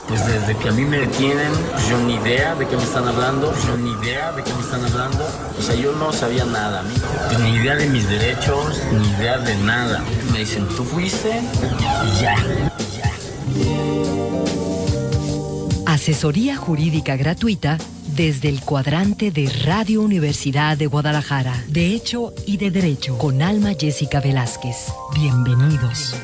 Pues desde que a mí me detienen, pues yo ni idea de qué me están hablando, O sea, yo no sabía nada, pues ni idea de mis derechos, ni idea de nada. Me dicen, tú fuiste y ya. Asesoría jurídica gratuita desde el cuadrante de Radio Universidad de Guadalajara. De Hecho y de Derecho, con Alma Jessica Velázquez. Bienvenidos.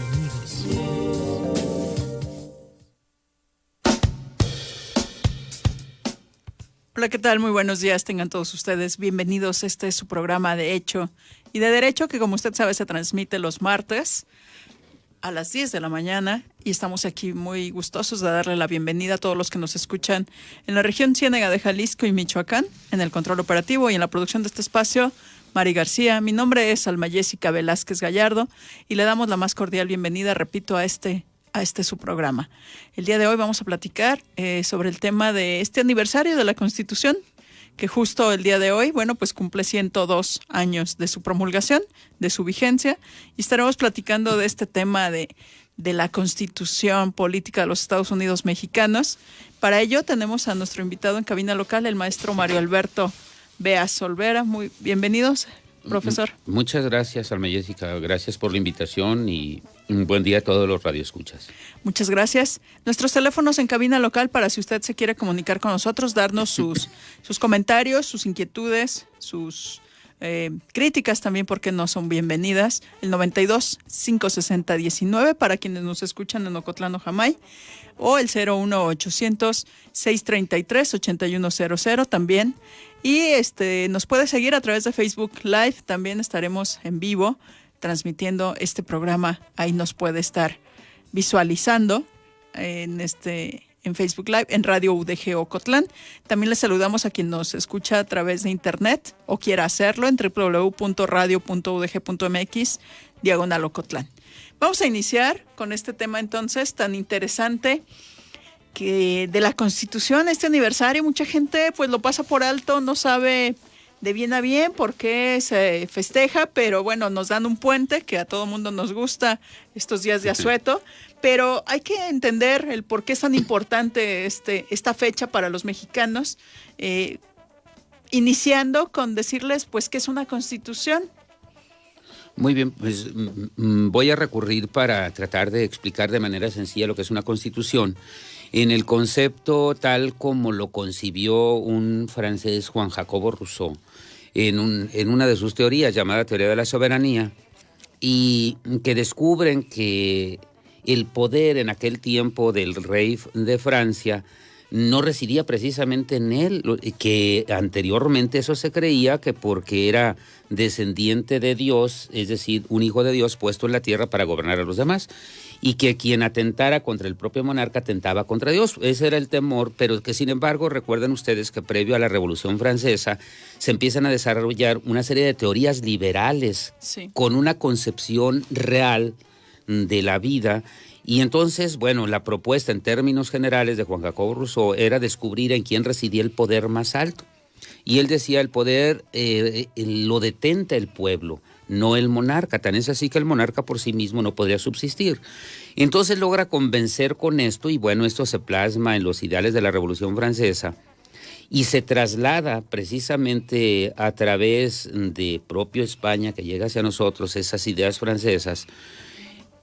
Hola, ¿qué tal? Muy buenos días, tengan todos ustedes bienvenidos. Este es su programa de Hecho y de Derecho, que como usted sabe se transmite los martes a las 10 de la mañana, y estamos aquí muy gustosos de darle la bienvenida a todos los que nos escuchan en la región Ciénega de Jalisco y Michoacán, en el control operativo y en la producción de este espacio, Mari García. Mi nombre es Alma Jessica Velázquez Gallardo y le damos la más cordial bienvenida, repito, a este su programa. El día de hoy vamos a platicar sobre el tema de este aniversario de la Constitución, que justo el día de hoy, bueno, pues cumple 102 años de su promulgación, de su vigencia, y estaremos platicando de este tema de la Constitución política de los Estados Unidos mexicanos. Para ello tenemos a nuestro invitado en cabina local, el maestro Mario Alberto Beas Olvera. Muy bienvenidos, profesor. Muchas gracias, Alma Jessica. Gracias por la invitación y un buen día a todos los radioescuchas. Muchas gracias. Nuestros teléfonos en cabina local para si usted se quiere comunicar con nosotros, darnos sus comentarios, sus inquietudes, sus críticas también, porque no son bienvenidas. El 92-560-19 para quienes nos escuchan en Ocotlán o Jamay, o el 01800-633-8100 también. Y nos puede seguir a través de Facebook Live, también estaremos en vivo transmitiendo este programa. Ahí nos puede estar visualizando en Facebook Live, en Radio UDG Ocotlán. También les saludamos a quien nos escucha a través de internet o quiera hacerlo en www.radio.udg.mx/Ocotlán. Vamos a iniciar con este tema entonces tan interesante que de la Constitución, este aniversario. Mucha gente pues lo pasa por alto, no sabe de bien a bien por qué se festeja, pero bueno, nos dan un puente que a todo mundo nos gusta estos días de asueto, pero hay que entender el por qué es tan importante esta fecha para los mexicanos, iniciando con decirles pues qué es una Constitución. Muy bien, pues voy a recurrir para tratar de explicar de manera sencilla lo que es una Constitución en el concepto tal como lo concibió un francés, Juan Jacobo Rousseau, en una de sus teorías llamada teoría de la soberanía, y que descubren que el poder en aquel tiempo del rey de Francia no residía precisamente en él, que anteriormente eso se creía que porque era descendiente de Dios, es decir, un hijo de Dios puesto en la tierra para gobernar a los demás, y que quien atentara contra el propio monarca atentaba contra Dios. Ese era el temor, pero que sin embargo recuerden ustedes que previo a la Revolución Francesa se empiezan a desarrollar una serie de teorías liberales, sí, con una concepción real de la vida. Y entonces, bueno, la propuesta en términos generales de Juan Jacobo Rousseau era descubrir en quién residía el poder más alto. Y él decía, el poder lo detenta el pueblo, no el monarca. Tan es así que el monarca por sí mismo no podría subsistir. Entonces logra convencer con esto, y bueno, esto se plasma en los ideales de la Revolución Francesa y se traslada precisamente a través de propio España, que llega hacia nosotros esas ideas francesas.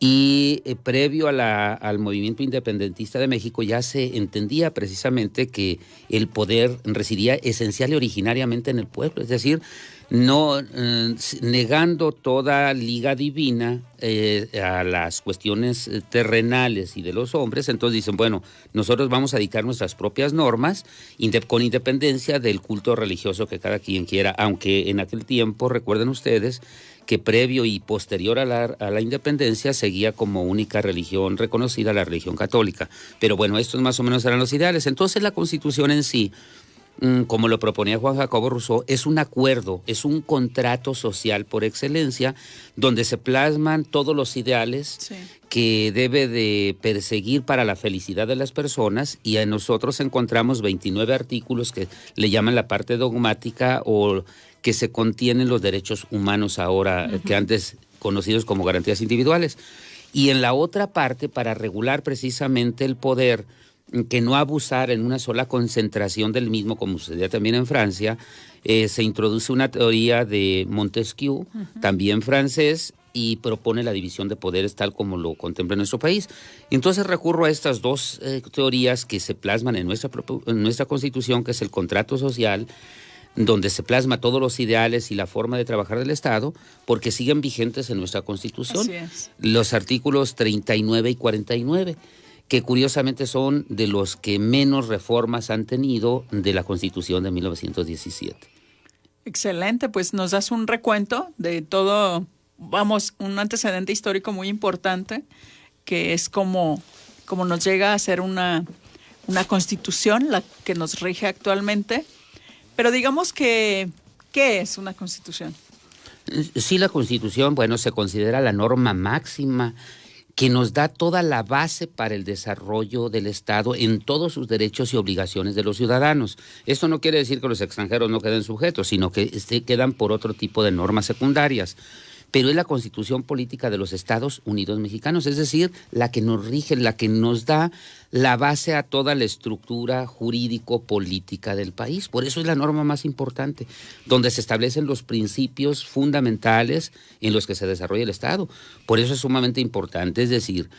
Y previo al movimiento independentista de México ya se entendía precisamente que el poder residía esencial y originariamente en el pueblo, es decir, no negando toda liga divina a las cuestiones terrenales y de los hombres. Entonces dicen, bueno, nosotros vamos a dictar nuestras propias normas con independencia del culto religioso que cada quien quiera, aunque en aquel tiempo, recuerden ustedes, que previo y posterior a la independencia seguía como única religión reconocida la religión católica. Pero bueno, estos más o menos eran los ideales. Entonces la Constitución en sí, como lo proponía Juan Jacobo Rousseau, es un acuerdo, es un contrato social por excelencia, donde se plasman todos los ideales, sí, que debe de perseguir para la felicidad de las personas, y en nosotros encontramos 29 artículos que le llaman la parte dogmática, o que se contienen los derechos humanos ahora, que antes conocidos como garantías individuales. Y en la otra parte, para regular precisamente el poder que no abusar en una sola concentración del mismo, como sucedía también en Francia, se introduce una teoría de Montesquieu, también francés, y propone la división de poderes tal como lo contempla nuestro país. Entonces recurro a estas dos teorías que se plasman en nuestra Constitución, que es el contrato social, donde se plasma todos los ideales y la forma de trabajar del Estado, porque siguen vigentes en nuestra Constitución. Así es. Los artículos 39 y 49, que curiosamente son de los que menos reformas han tenido de la Constitución de 1917. Excelente, pues nos das un recuento de todo, vamos, un antecedente histórico muy importante, que es como nos llega a ser una constitución, la que nos rige actualmente. Pero digamos que, ¿qué es una constitución? Sí, la Constitución, bueno, se considera la norma máxima que nos da toda la base para el desarrollo del Estado en todos sus derechos y obligaciones de los ciudadanos. Esto no quiere decir que los extranjeros no queden sujetos, sino que quedan por otro tipo de normas secundarias. Pero es la Constitución Política de los Estados Unidos Mexicanos, es decir, la que nos rige, la que nos da la base a toda la estructura jurídico-política del país. Por eso es la norma más importante, donde se establecen los principios fundamentales en los que se desarrolla el Estado. Por eso es sumamente importante, es decir,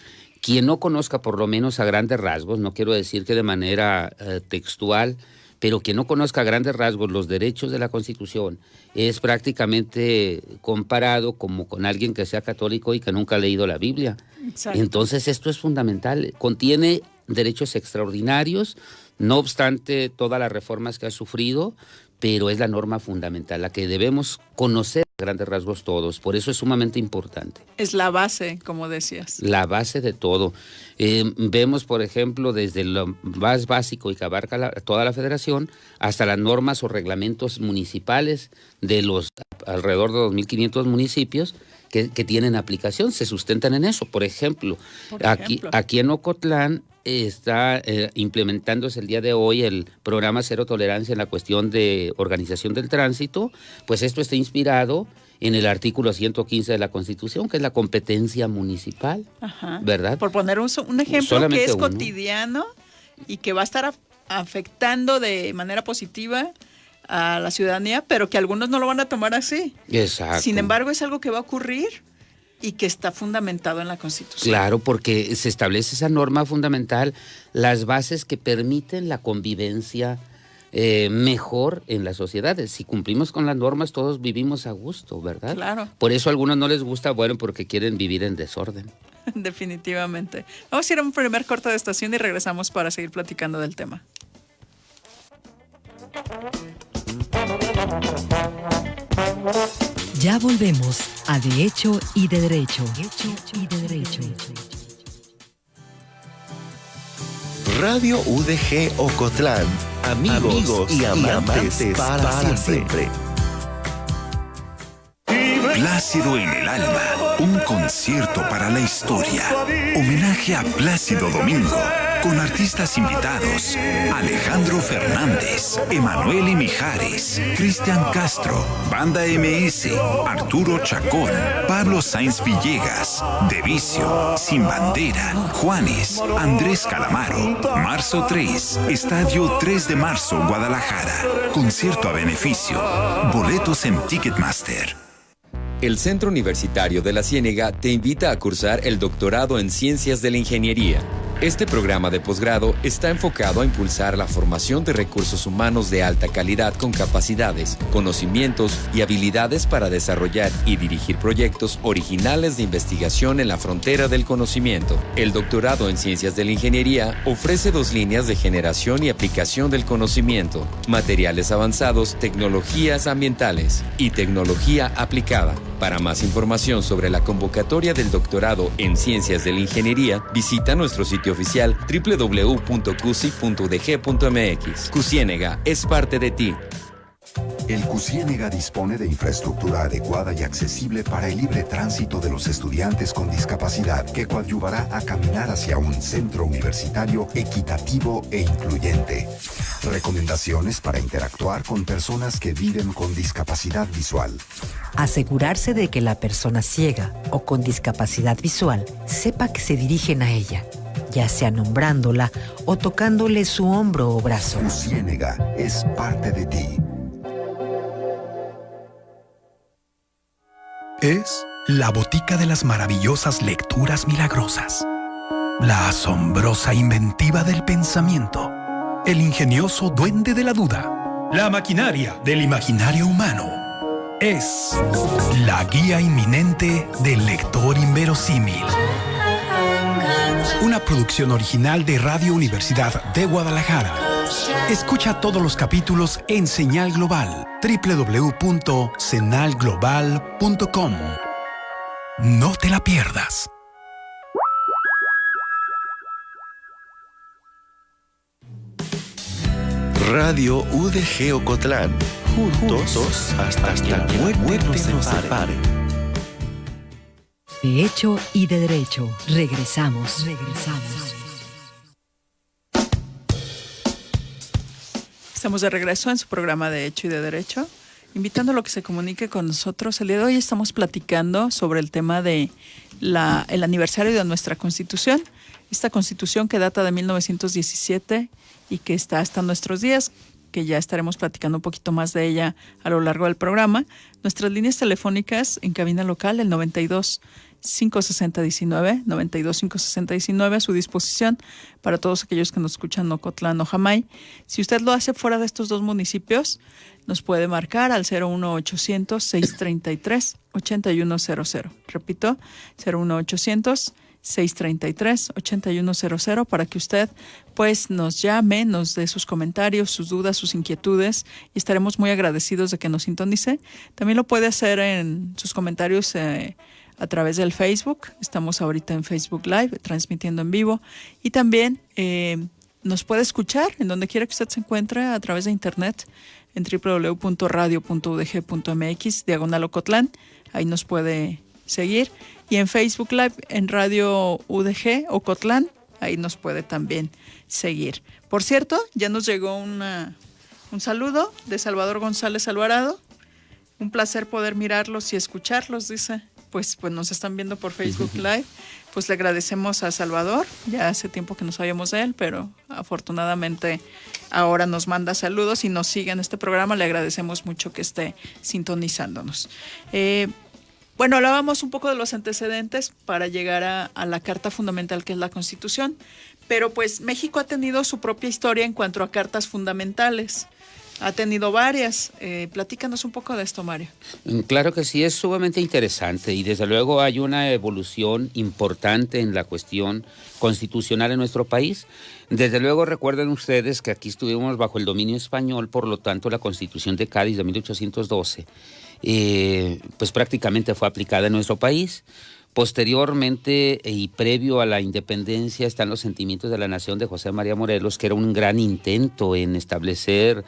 quien no conozca por lo menos a grandes rasgos, no quiero decir que de manera textual, pero quien no conozca a grandes rasgos los derechos de la Constitución es prácticamente comparado como con alguien que sea católico y que nunca ha leído la Biblia. Exacto. Entonces esto es fundamental, contiene derechos extraordinarios, no obstante todas las reformas que ha sufrido, pero es la norma fundamental, la que debemos conocer a grandes rasgos todos, por eso es sumamente importante. Es la base, como decías. La base de todo. Vemos, por ejemplo, desde lo más básico y que abarca toda la federación, hasta las normas o reglamentos municipales de los alrededor de 2.500 municipios que tienen aplicación, se sustentan en eso. Por ejemplo, aquí en Ocotlán está implementándose el día de hoy el programa Cero Tolerancia en la cuestión de organización del tránsito, pues esto está inspirado en el artículo 115 de la Constitución, que es la competencia municipal, Ajá. ¿verdad? Por poner un ejemplo Solamente que es uno. cotidiano y que va a estar afectando de manera positiva a la ciudadanía, pero que algunos no lo van a tomar así. Exacto. Sin embargo, es algo que va a ocurrir y que está fundamentado en la Constitución. Claro, porque se establece esa norma fundamental, las bases que permiten la convivencia mejor en las sociedades. Si cumplimos con las normas, todos vivimos a gusto, ¿verdad? Claro. Por eso a algunos no les gusta, bueno, porque quieren vivir en desorden. Definitivamente. Vamos a ir a un primer corte de estación y regresamos para seguir platicando del tema. Ya volvemos a De Hecho y de Derecho. Hecho y de Derecho. Radio UDG Ocotlán. Amigos y amantes para siempre. Plácido en el alma, un concierto para la historia. Homenaje a Plácido Domingo, con artistas invitados: Alejandro Fernández, Emanuel y Mijares, Cristian Castro, Banda MS, Arturo Chacón, Pablo Sáenz Villegas, De Vicio, Sin Bandera, Juanes, Andrés Calamaro. Marzo 3, Estadio 3 de Marzo, Guadalajara. Concierto a beneficio. Boletos en Ticketmaster. El Centro Universitario de la Ciénega te invita a cursar el doctorado en Ciencias de la Ingeniería. Este programa de posgrado está enfocado a impulsar la formación de recursos humanos de alta calidad con capacidades, conocimientos y habilidades para desarrollar y dirigir proyectos originales de investigación en la frontera del conocimiento. El doctorado en Ciencias de la Ingeniería ofrece 2 líneas de generación y aplicación del conocimiento: materiales avanzados, tecnologías ambientales y tecnología aplicada. Para más información sobre la convocatoria del doctorado en Ciencias de la Ingeniería, visita nuestro sitio oficial www.cusi.udg.mx. CUCIénega es parte de ti. El CUCIénega dispone de infraestructura adecuada y accesible para el libre tránsito de los estudiantes con discapacidad, que coadyuvará a caminar hacia un centro universitario equitativo e incluyente. Recomendaciones para interactuar con personas que viven con discapacidad visual. Asegurarse de que la persona ciega o con discapacidad visual sepa que se dirigen a ella, ya sea nombrándola o tocándole su hombro o brazo. Tu Ciénega es parte de ti. Es la botica de las maravillosas lecturas milagrosas, la asombrosa inventiva del pensamiento, el ingenioso duende de la duda, la maquinaria del imaginario humano. Es la guía inminente del lector inverosímil. Una producción original de Radio Universidad de Guadalajara. Escucha todos los capítulos en Señal Global, www.senalglobal.com. No te la pierdas. Radio UDG Ocotlán. Juntos hasta que la muerte nos separe. De hecho y de derecho. Regresamos. Estamos de regreso en su programa de Hecho y de Derecho, invitándolo a que se comunique con nosotros. El día de hoy estamos platicando sobre el tema de el aniversario de nuestra Constitución, esta Constitución que data de 1917 y que está hasta nuestros días, que ya estaremos platicando un poquito más de ella a lo largo del programa. Nuestras líneas telefónicas en cabina local, el 92-560-19, 92-560-19, a su disposición para todos aquellos que nos escuchan en Ocotlán o Jamay. Si usted lo hace fuera de estos dos municipios, nos puede marcar al 01800-633-8100. Repito, 01800-633-8100 para que usted pues nos llame, nos dé sus comentarios, sus dudas, sus inquietudes y estaremos muy agradecidos de que nos sintonice. También lo puede hacer en sus comentarios a través del Facebook. Estamos ahorita en Facebook Live, transmitiendo en vivo. Y también nos puede escuchar en donde quiera que usted se encuentre a través de internet en www.radio.udg.mx/Ocotlán. Ahí nos puede seguir. Y en Facebook Live en Radio UDG Ocotlán, ahí nos puede también seguir. Por cierto, ya nos llegó un saludo de Salvador González Alvarado. Un placer poder mirarlos y escucharlos, dice. Pues nos están viendo por Facebook Live. Pues le agradecemos a Salvador. Ya hace tiempo que no sabíamos de él, pero afortunadamente ahora nos manda saludos y nos sigue en este programa. Le agradecemos mucho que esté sintonizándonos. Bueno, hablábamos un poco de los antecedentes para llegar a la Carta Fundamental, que es la Constitución, pero pues México ha tenido su propia historia en cuanto a cartas fundamentales. Ha tenido varias. Platícanos un poco de esto, Mario. Claro que sí, es sumamente interesante y desde luego hay una evolución importante en la cuestión constitucional en nuestro país. Desde luego recuerden ustedes que aquí estuvimos bajo el dominio español, por lo tanto la Constitución de Cádiz de 1812 pues prácticamente fue aplicada en nuestro país. Posteriormente y previo a la independencia están los sentimientos de la nación de José María Morelos, que era un gran intento en establecer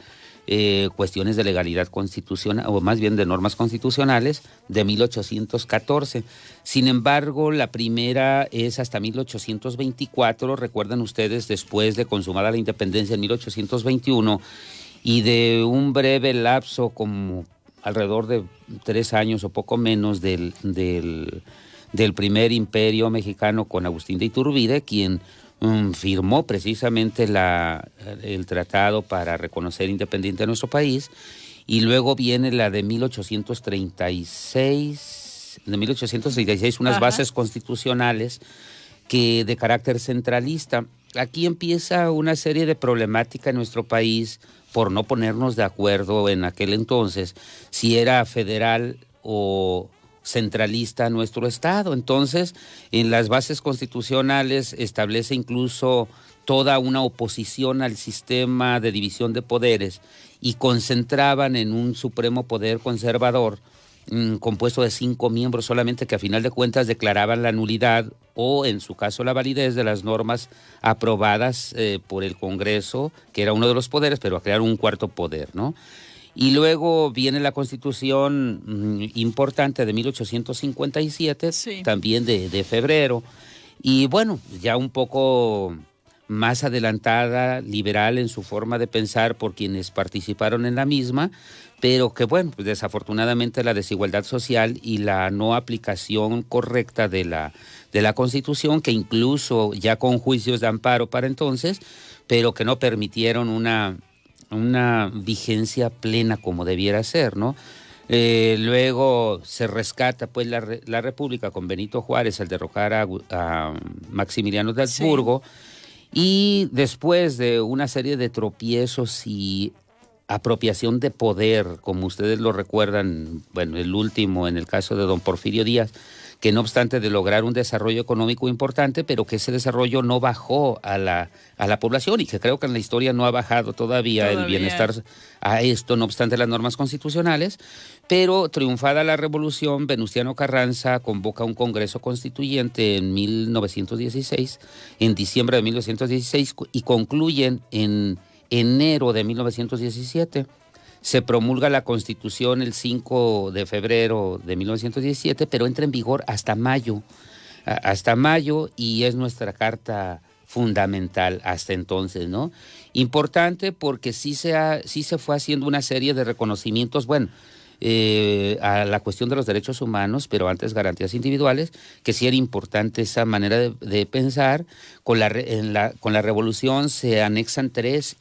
cuestiones de legalidad constitucional, o más bien de normas constitucionales, de 1814. Sin embargo, la primera es hasta 1824, recuerdan ustedes, después de consumada la independencia en 1821, y de un breve lapso como alrededor de 3 años o poco menos del primer imperio mexicano con Agustín de Iturbide, quien firmó precisamente el tratado para reconocer independiente a nuestro país, y luego viene la de 1836, unas bases constitucionales que de carácter centralista. Aquí empieza una serie de problemática en nuestro país por no ponernos de acuerdo en aquel entonces si era federal o centralista nuestro Estado. Entonces, en las bases constitucionales establece incluso toda una oposición al sistema de división de poderes y concentraban en un supremo poder conservador compuesto de 5 miembros solamente, que a final de cuentas declaraban la nulidad o en su caso la validez de las normas aprobadas por el Congreso, que era uno de los poderes, pero a crear un cuarto poder, ¿no? Y luego viene la Constitución importante de 1857, sí, también de febrero. Y bueno, ya un poco más adelantada, liberal en su forma de pensar por quienes participaron en la misma, pero que bueno, pues desafortunadamente la desigualdad social y la no aplicación correcta de la Constitución, que incluso ya con juicios de amparo para entonces, pero que no permitieron una vigencia plena como debiera ser, ¿no? Luego se rescata pues la República con Benito Juárez al derrocar a Maximiliano de Habsburgo, y después de una serie de tropiezos y apropiación de poder, como ustedes lo recuerdan, bueno, el último en el caso de don Porfirio Díaz, que no obstante de lograr un desarrollo económico importante, pero que ese desarrollo no bajó a la población, y que creo que en la historia no ha bajado todavía el bienestar a esto, no obstante las normas constitucionales. Pero triunfada la revolución, Venustiano Carranza convoca un congreso constituyente en 1916, en diciembre de 1916, y concluyen en enero de 1917. Se promulga la Constitución el 5 de febrero de 1917, pero entra en vigor hasta mayo, y es nuestra carta fundamental hasta entonces, ¿no? Importante porque sí se fue haciendo una serie de reconocimientos, bueno, a la cuestión de los derechos humanos, pero antes garantías individuales, que sí era importante esa manera de pensar. Con la revolución se anexan 3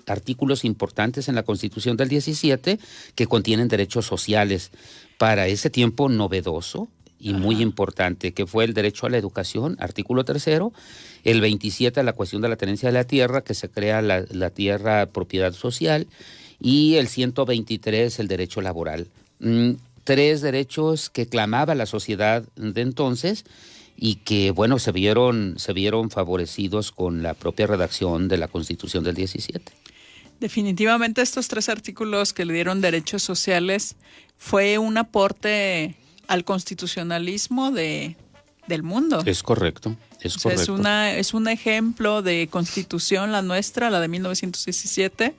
artículos importantes en la Constitución del 17 que contienen derechos sociales, para ese tiempo novedoso y muy importante, que fue el derecho a la educación, artículo 3, el 27 la cuestión de la tenencia de la tierra, que se crea la tierra propiedad social, y el 123 el derecho laboral. 3 derechos que clamaba la sociedad de entonces y que, bueno, se vieron favorecidos con la propia redacción de la Constitución del 17. Definitivamente estos 3 artículos que le dieron derechos sociales fue un aporte al constitucionalismo del mundo. Es correcto, es correcto. Es un ejemplo de constitución la nuestra, la de 1917,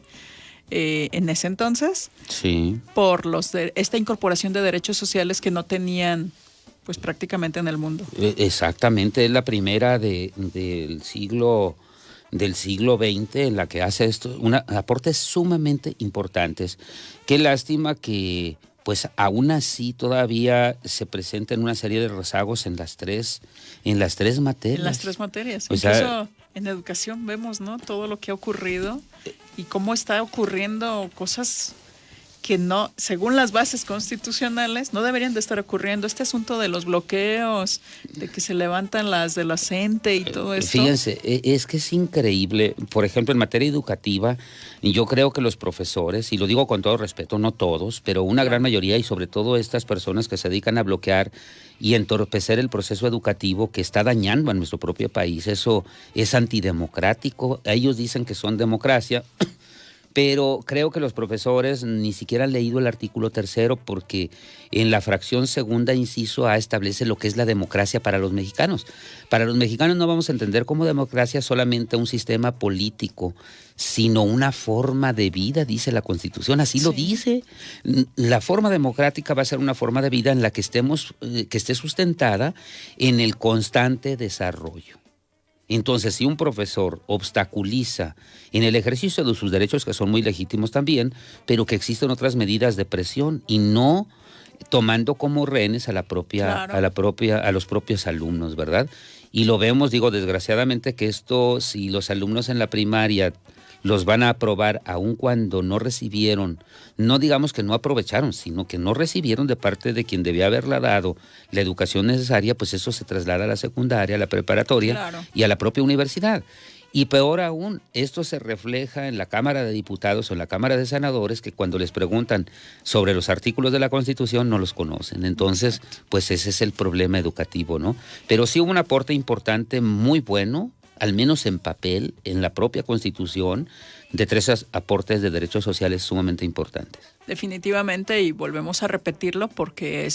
en ese entonces, sí, por esta incorporación de derechos sociales que no tenían pues prácticamente en el mundo. Exactamente, es la primera del siglo XX en la que hace esto, aportes sumamente importantes. Qué lástima que pues aún así todavía se presenten una serie de rezagos en las tres materias. En las 3 materias. Incluso en educación vemos, ¿no?, todo lo que ha ocurrido y cómo está ocurriendo cosas que no, según las bases constitucionales, no deberían de estar ocurriendo. Este asunto de los bloqueos, de que se levantan las de la CENTE y todo esto. Fíjense, es que es increíble. Por ejemplo, en materia educativa, yo creo que los profesores, y lo digo con todo respeto, no todos, pero una gran mayoría, y sobre todo estas personas que se dedican a bloquear y entorpecer el proceso educativo que está dañando a nuestro propio país, eso es antidemocrático. Ellos dicen que son democracia, pero creo que los profesores ni siquiera han leído el artículo 3, porque en la fracción 2, inciso A, establece lo que es la democracia para los mexicanos. Para los mexicanos no vamos a entender como democracia solamente un sistema político, sino una forma de vida, dice la Constitución, así lo dice. La forma democrática va a ser una forma de vida en la que esté sustentada en el constante desarrollo. Entonces, si un profesor obstaculiza en el ejercicio de sus derechos, que son muy legítimos también, pero que existen otras medidas de presión y no tomando como rehenes a los propios alumnos, ¿verdad? Y lo vemos, digo, desgraciadamente, que esto, si los alumnos en la primaria los van a aprobar aun cuando no recibieron, no digamos que no aprovecharon, sino que no recibieron de parte de quien debía haberla dado la educación necesaria, pues eso se traslada a la secundaria, a la preparatoria y a la propia universidad. Y peor aún, esto se refleja en la Cámara de Diputados o en la Cámara de Senadores, que cuando les preguntan sobre los artículos de la Constitución no los conocen. Entonces, pues ese es el problema educativo, ¿no? Pero sí hubo un aporte importante, muy bueno, al menos en papel, en la propia Constitución, de 3 aportes de derechos sociales sumamente importantes. Definitivamente, y volvemos a repetirlo porque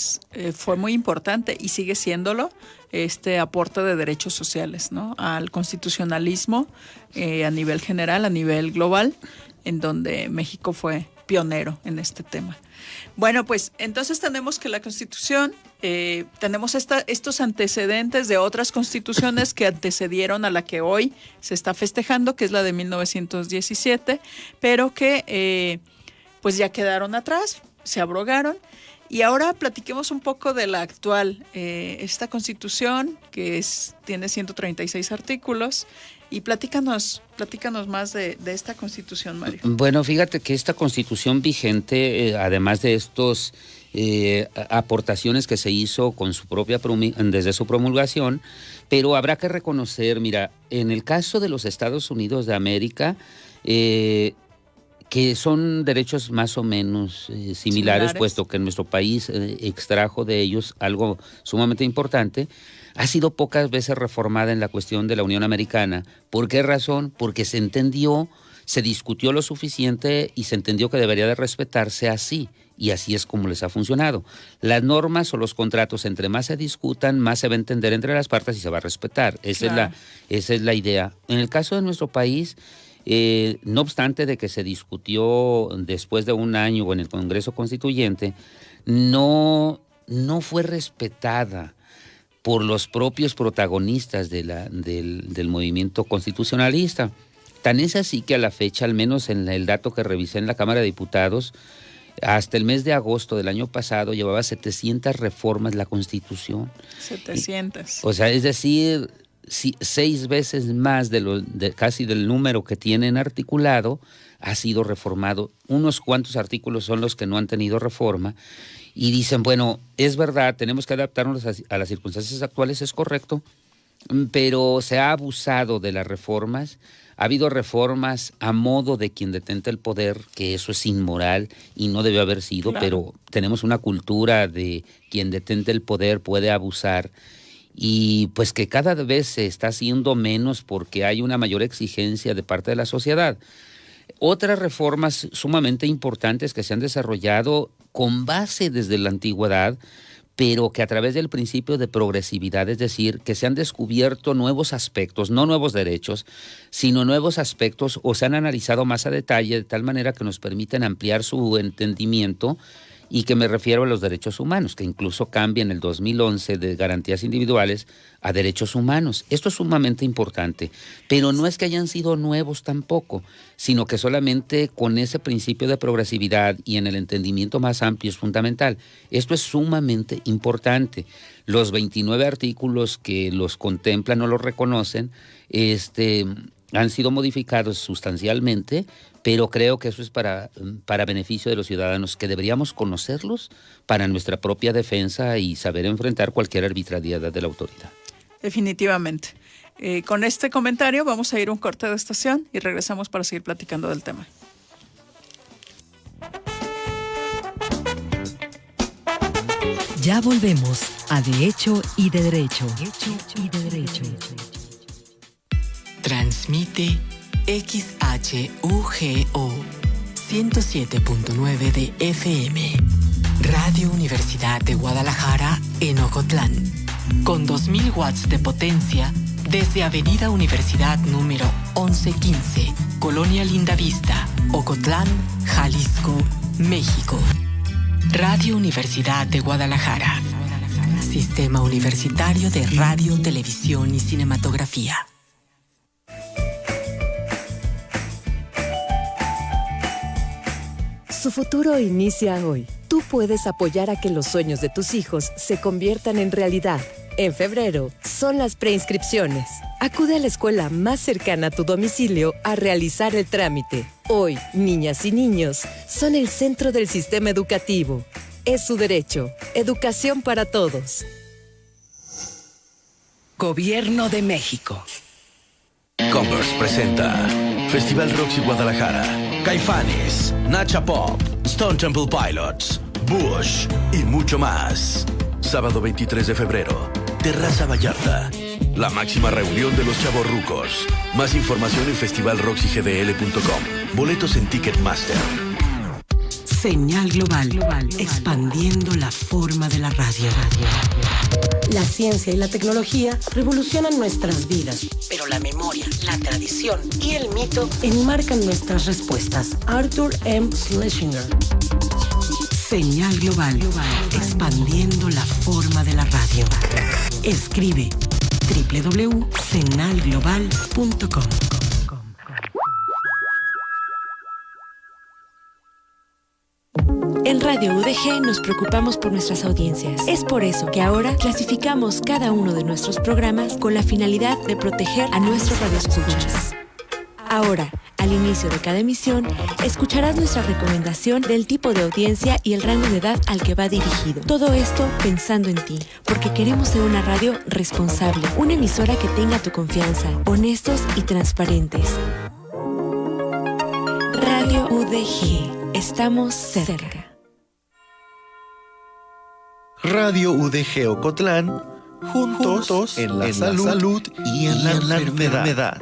fue muy importante y sigue siéndolo, este aporte de derechos sociales, ¿no?, al constitucionalismo a nivel general, a nivel global, en donde México fue pionero en este tema. Bueno, pues entonces tenemos que la Constitución, tenemos estos antecedentes de otras constituciones que antecedieron a la que hoy se está festejando, que es la de 1917, pero que pues ya quedaron atrás, se abrogaron. Y ahora platiquemos un poco de la actual, esta Constitución que tiene 136 artículos. Y platícanos más de esta Constitución, Mario. Bueno, fíjate que esta Constitución vigente, además de estos aportaciones que se hizo con su propia desde su promulgación, pero habrá que reconocer, mira, en el caso de los Estados Unidos de América, que son derechos más o menos similares, puesto que nuestro país extrajo de ellos algo sumamente importante, ha sido pocas veces reformada en la cuestión de la Unión Americana. ¿Por qué razón? Porque se entendió, se discutió lo suficiente y se entendió que debería de respetarse así. Y así es como les ha funcionado. Las normas o los contratos, entre más se discutan, más se va a entender entre las partes y se va a respetar. Esa es la idea. En el caso de nuestro país, no obstante de que se discutió después de un año en el Congreso Constituyente, no fue respetada por los propios protagonistas del movimiento constitucionalista. Tan es así que a la fecha, al menos en el dato que revisé en la Cámara de Diputados, hasta el mes de agosto del año pasado llevaba 700 reformas la Constitución. 700. O sea, es decir, 6 veces más casi del número que tienen articulado ha sido reformado. Unos cuantos artículos son los que no han tenido reforma. Y dicen, bueno, es verdad, tenemos que adaptarnos a las circunstancias actuales, es correcto, pero se ha abusado de las reformas. Ha habido reformas a modo de quien detenta el poder, que eso es inmoral y no debió haber sido, pero tenemos una cultura de quien detenta el poder puede abusar y pues que cada vez se está haciendo menos porque hay una mayor exigencia de parte de la sociedad. Otras reformas sumamente importantes que se han desarrollado con base desde la antigüedad, pero que a través del principio de progresividad, es decir, que se han descubierto nuevos aspectos, no nuevos derechos, sino nuevos aspectos o se han analizado más a detalle de tal manera que nos permiten ampliar su entendimiento y que me refiero a los derechos humanos, que incluso cambia en el 2011 de garantías individuales a derechos humanos. Esto es sumamente importante, pero no es que hayan sido nuevos tampoco, sino que solamente con ese principio de progresividad y en el entendimiento más amplio es fundamental. Esto es sumamente importante. Los 29 artículos que los contemplan o los reconocen, han sido modificados sustancialmente, pero creo que eso es para beneficio de los ciudadanos, que deberíamos conocerlos para nuestra propia defensa y saber enfrentar cualquier arbitrariedad de la autoridad. Definitivamente. Con este comentario vamos a ir a un corte de estación y regresamos para seguir platicando del tema. Ya volvemos a De Hecho y de Derecho. Transmite XHUGO 107.9 de FM. Radio Universidad de Guadalajara en Ocotlán. Con 2000 watts de potencia desde Avenida Universidad número 1115, Colonia Lindavista, Ocotlán, Jalisco, México. Radio Universidad de Guadalajara. Sistema Universitario de Radio, Televisión y Cinematografía. Su futuro inicia hoy. Tú puedes apoyar a que los sueños de tus hijos se conviertan en realidad. En febrero son las preinscripciones. Acude a la escuela más cercana a tu domicilio a realizar el trámite. Hoy, niñas y niños son el centro del sistema educativo. Es su derecho. Educación para todos. Gobierno de México. Converse presenta Festival Roxy Guadalajara, Caifanes, Nacha Pop, Stone Temple Pilots, Bush y mucho más. Sábado 23 de febrero, Terraza Vallarta, la máxima reunión de los chavorrucos. Más información en festivalroxygdl.com. Boletos en Ticketmaster. Señal global, expandiendo la forma de la radio. La ciencia y la tecnología revolucionan nuestras vidas, pero la memoria, la tradición y el mito enmarcan nuestras respuestas. Arthur M. Schlesinger. Señal global, expandiendo la forma de la radio. Escribe www.señalglobal.com. En Radio UDG nos preocupamos por nuestras audiencias. Es por eso que ahora clasificamos cada uno de nuestros programas con la finalidad de proteger a nuestros radioescuchas. Ahora, al inicio de cada emisión, escucharás nuestra recomendación del tipo de audiencia y el rango de edad al que va dirigido. Todo esto pensando en ti, porque queremos ser una radio responsable, una emisora que tenga tu confianza, honestos y transparentes. Radio UDG. Estamos cerca. Radio UDG Ocotlán, juntos en la salud y en la enfermedad.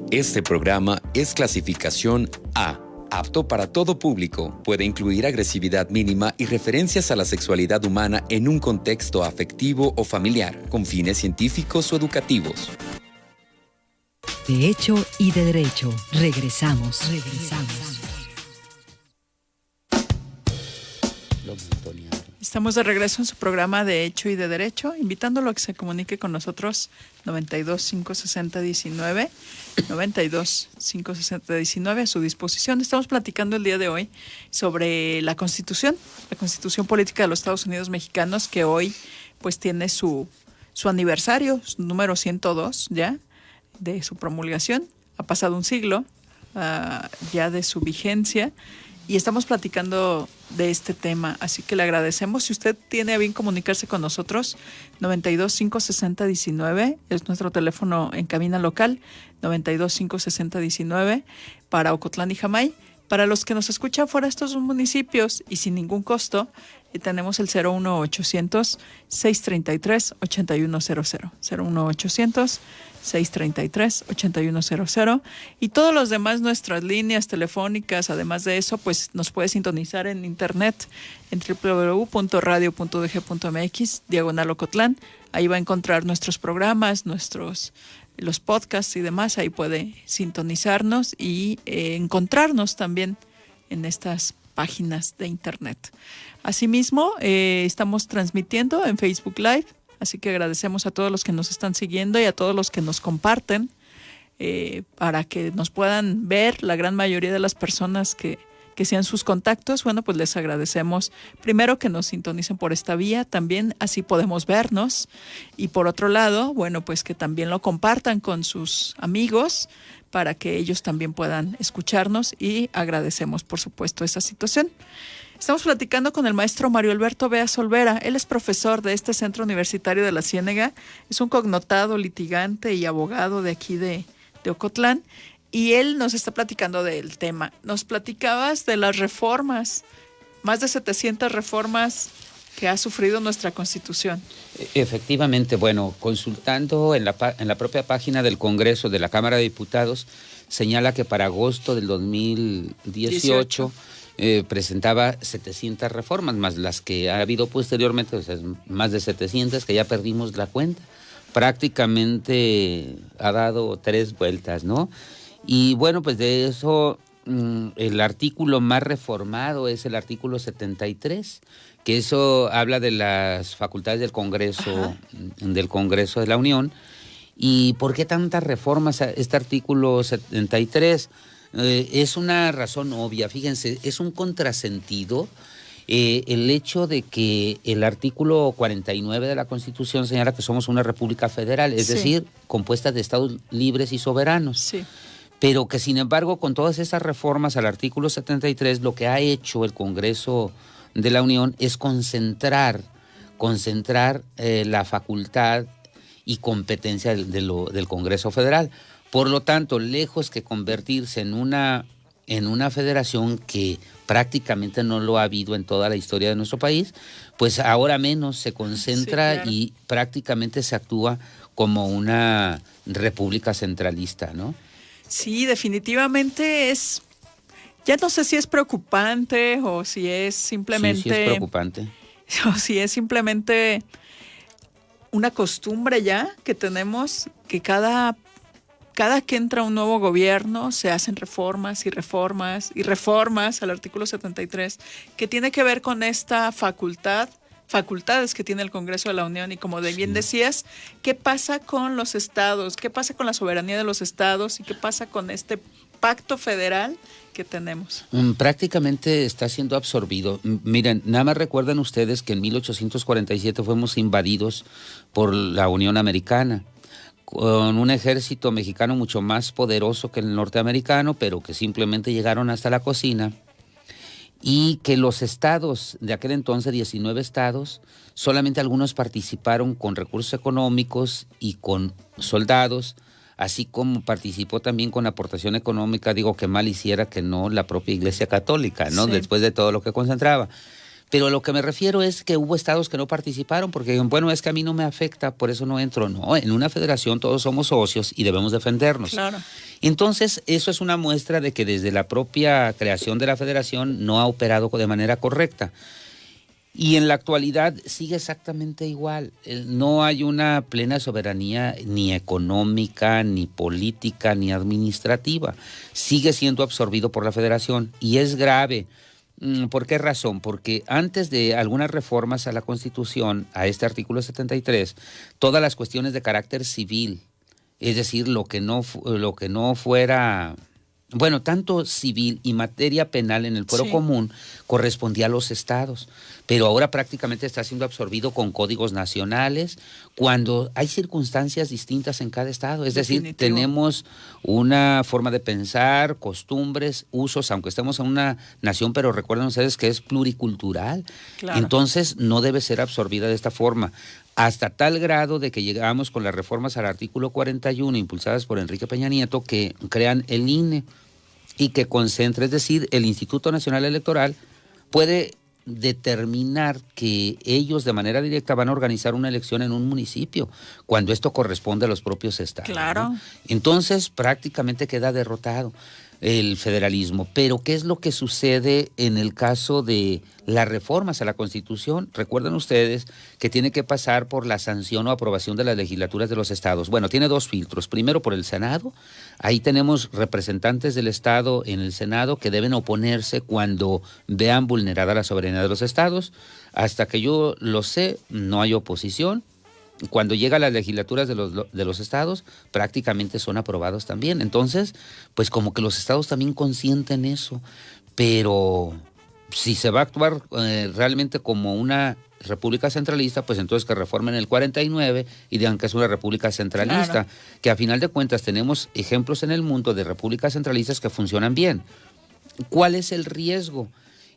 Este programa es clasificación A, apto para todo público. Puede incluir agresividad mínima y referencias a la sexualidad humana en un contexto afectivo o familiar, con fines científicos o educativos. De hecho y de derecho. Regresamos. Estamos de regreso en su programa de Hecho y de Derecho, invitándolo a que se comunique con nosotros 92-560-19, 92-560-19 a su disposición. Estamos platicando el día de hoy sobre la Constitución Política de los Estados Unidos Mexicanos, que hoy pues tiene su aniversario, su número 102 ya, de su promulgación. Ha pasado un siglo ya de su vigencia. Y estamos platicando de este tema, así que le agradecemos. Si usted tiene a bien comunicarse con nosotros, 92-560-19 es nuestro teléfono en cabina local, 92-560-19 para Ocotlán y Jamay. Para los que nos escuchan fuera de estos municipios y sin ningún costo, tenemos el 01800-633-8100, 01800-633-8100 y todos los demás nuestras líneas telefónicas. Además de eso, pues nos puede sintonizar en internet en www.radio.udg.mx/Ocotlán. Ahí va a encontrar nuestros programas, los podcasts y demás. Ahí puede sintonizarnos y encontrarnos también en estas páginas de internet. Asimismo, estamos transmitiendo en Facebook Live, así que agradecemos a todos los que nos están siguiendo y a todos los que nos comparten para que nos puedan ver la gran mayoría de las personas que sean sus contactos. Bueno, pues les agradecemos primero que nos sintonicen por esta vía, también así podemos vernos, y por otro lado, bueno, pues que también lo compartan con sus amigos para que ellos también puedan escucharnos, y agradecemos por supuesto esa situación. Estamos platicando con el maestro Mario Alberto Beas Olvera. Él es profesor de este Centro Universitario de la Ciénega, es un connotado litigante y abogado de aquí de Ocotlán, y él nos está platicando del tema. Nos platicabas de las reformas, más de 700 reformas que ha sufrido nuestra Constitución. Efectivamente, bueno, consultando en la propia página del Congreso de la Cámara de Diputados, señala que para agosto del 2018 presentaba 700 reformas, más las que ha habido posteriormente, o sea, más de 700, que ya perdimos la cuenta. Prácticamente ha dado 3 vueltas, ¿no? Y bueno, pues de eso el artículo más reformado es el artículo 73, que eso habla de las facultades del Congreso, de la Unión. ¿Y por qué tantas reformas a este artículo 73? Es una razón obvia, fíjense, es un contrasentido el hecho de que el artículo 49 de la Constitución señala que somos una república federal, es decir, compuesta de estados libres y soberanos. Sí. Pero que sin embargo con todas esas reformas al artículo 73 lo que ha hecho el Congreso de la Unión es concentrar la facultad y competencia del Congreso Federal. Por lo tanto, lejos que convertirse en una federación que prácticamente no lo ha habido en toda la historia de nuestro país, pues ahora menos se concentra, sí, claro, y prácticamente se actúa como una república centralista, ¿no? Sí, definitivamente es, ya no sé si es preocupante o si es simplemente... Sí, es preocupante. o si es simplemente una costumbre ya que tenemos, que cada que entra un nuevo gobierno se hacen reformas y reformas y reformas al artículo 73, que tiene que ver con esta facultades que tiene el Congreso de la Unión. Y como bien decías, ¿qué pasa con los estados? ¿Qué pasa con la soberanía de los estados? ¿Y qué pasa con este pacto federal que tenemos? Prácticamente está siendo absorbido. Miren, nada más recuerdan ustedes que en 1847 fuimos invadidos por la Unión Americana, con un ejército mexicano mucho más poderoso que el norteamericano, pero que simplemente llegaron hasta la cocina, y que los estados de aquel entonces, 19 estados, solamente algunos participaron con recursos económicos y con soldados, así como participó también con aportación económica, digo que mal hiciera que no la propia Iglesia Católica, ¿no? Sí. Después de todo lo que concentraba. Pero a lo que me refiero es que hubo estados que no participaron porque, bueno, es que a mí no me afecta, por eso no entro. No, en una federación todos somos socios y debemos defendernos. Claro. Entonces, eso es una muestra de que desde la propia creación de la federación no ha operado de manera correcta. Y en la actualidad sigue exactamente igual. No hay una plena soberanía ni económica, ni política, ni administrativa. Sigue siendo absorbido por la federación y es grave. ¿Por qué razón? Porque antes de algunas reformas a la Constitución, a este artículo 73, todas las cuestiones de carácter civil, es decir, lo que no fuera, bueno, tanto civil y materia penal en el fuero común, correspondía a los estados. Pero ahora prácticamente está siendo absorbido con códigos nacionales cuando hay circunstancias distintas en cada estado. Es decir, tenemos una forma de pensar, costumbres, usos, aunque estemos en una nación, pero recuerden ustedes que es pluricultural. Claro. Entonces no debe ser absorbida de esta forma. Hasta tal grado de que llegamos con las reformas al artículo 41 impulsadas por Enrique Peña Nieto que crean el INE y que concentre, es decir, el Instituto Nacional Electoral puede determinar que ellos de manera directa van a organizar una elección en un municipio, cuando esto corresponde a los propios estados. Claro. ¿No? Entonces prácticamente queda derrotado el federalismo. Pero ¿qué es lo que sucede en el caso de las reformas a la Constitución? Recuerden ustedes que tiene que pasar por la sanción o aprobación de las legislaturas de los estados. Bueno, tiene dos filtros. Primero por el Senado. Ahí tenemos representantes del Estado en el Senado que deben oponerse cuando vean vulnerada la soberanía de los estados. Hasta que yo lo sé, no hay oposición. Cuando llega a las legislaturas de los estados, prácticamente son aprobados también. Entonces, pues como que los estados también consienten eso. Pero si se va a actuar realmente como una república centralista, pues entonces que reformen el 49 y digan que es una república centralista. Claro. Que a final de cuentas tenemos ejemplos en el mundo de repúblicas centralistas que funcionan bien. ¿Cuál es el riesgo?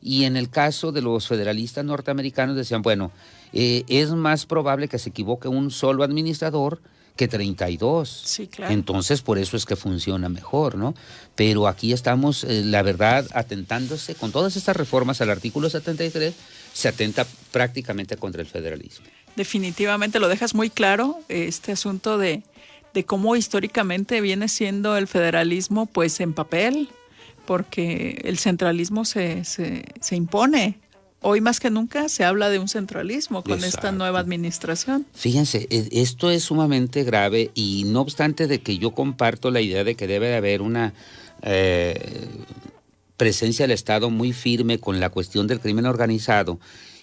Y en el caso de los federalistas norteamericanos decían, bueno, es más probable que se equivoque un solo administrador que 32. Sí, claro. Entonces, por eso es que funciona mejor, ¿no? Pero aquí estamos, la verdad, atentándose, con todas estas reformas al artículo 73, se atenta prácticamente contra el federalismo. Definitivamente lo dejas muy claro, este asunto de cómo históricamente viene siendo el federalismo, pues en papel, porque el centralismo se impone. Hoy más que nunca se habla de un centralismo con Exacto. esta nueva administración. Fíjense, esto es sumamente grave y no obstante de que yo comparto la idea de que debe de haber una presencia del Estado muy firme con la cuestión del crimen organizado